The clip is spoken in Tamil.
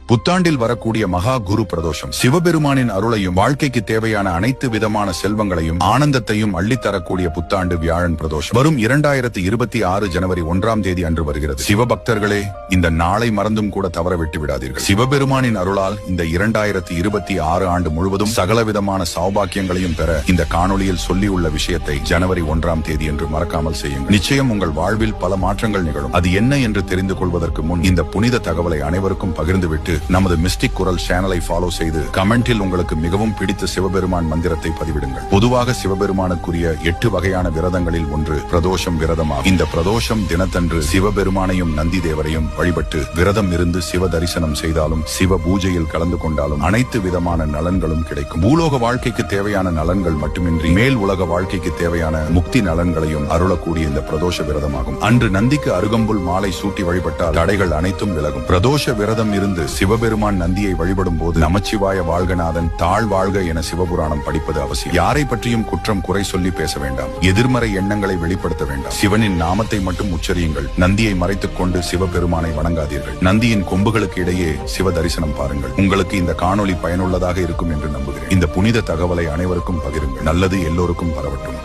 புத்தாண்டில் வரக்கூடிய மகா குரு பிரதோஷம் சிவபெருமானின் அருளையும் வாழ்க்கைக்கு தேவையான அனைத்து விதமான செல்வங்களையும் ஆனந்தத்தையும் அள்ளித்தரக்கூடிய புத்தாண்டு வியாழன் பிரதோஷம் வரும் 2026 ஜனவரி 1ஆம் தேதி அன்று வருகிறது. சிவபக்தர்களே, இந்த நாளை மறந்தும் கூட தவற விட்டு விடாதீர்கள். சிவபெருமானின் அருளால் இந்த 2026 ஆண்டு முழுவதும் சகலவிதமான சௌபாக்கியங்களையும் பெற இந்த காணொளியில் சொல்லியுள்ள விஷயத்தை ஜனவரி 1ஆம் தேதி என்று மறக்காமல் செய்யுங்கள். நிச்சயம் உங்கள் வாழ்வில் பல மாற்றங்கள் நிகழும். அது என்ன என்று தெரிந்து கொள்வதற்கு முன் இந்த புனித தகவலை அனைவருக்கும் பகிர்ந்துவிட்டு நமது மிஸ்டிக் குரல் சேனலை ஃபாலோ செய்து கமெண்டில் உங்களுக்கு மிகவும் பிடித்த சிவபெருமான் மந்திரத்தை பதிவிடுங்கள். பொதுவாக சிவபெருமானுக்குரிய 8 வகையான விரதங்களில் ஒன்று பிரதோஷம் விரதமாகும். இந்த பிரதோஷம் தினத்தன்று சிவபெருமானையும் நந்தி தேவரையும் வழிபட்டு விரதம் இருந்து சிவ தரிசனம் செய்தாலும் சிவ பூஜையில் கலந்து கொண்டாலும் அனைத்து விதமான நலன்களும் கிடைக்கும். பூலோக வாழ்க்கைக்கு தேவையான நலன்கள் மட்டுமின்றி மேல் உலக வாழ்க்கைக்கு தேவையான முக்தி நலன்களையும் அருளக்கூடிய இந்த பிரதோஷ விரதமாகும். அன்று நந்திக்கு அருகம்புல் மாலை சூட்டி வழிபட்டால் தடைகள் அனைத்தும் விலகும். பிரதோஷ விரதம் இருந்து சிவபெருமான் நந்தியை வழிபடும் போது நமச்சிவாய வாழ்கநாதன் தாழ் வாழ்க என சிவபுராணம் படிப்பது அவசியம். யாரை பற்றியும் குற்றம் குறை சொல்லி பேச வேண்டாம். எதிர்மறை எண்ணங்களை வெளிப்படுத்த வேண்டாம். சிவனின் நாமத்தை மட்டும் உச்சரியுங்கள். நந்தியை மறைத்துக் கொண்டு சிவபெருமானை வணங்காதீர்கள். நந்தியின் கொம்புகளுக்கு இடையே சிவ தரிசனம் பாருங்கள். உங்களுக்கு இந்த காணொளி பயனுள்ளதாக இருக்கும் என்று நம்புகிறேன். இந்த புனித தகவலை அனைவருக்கும் பகிருங்கள். நல்லது எல்லோருக்கும் பரவட்டும்.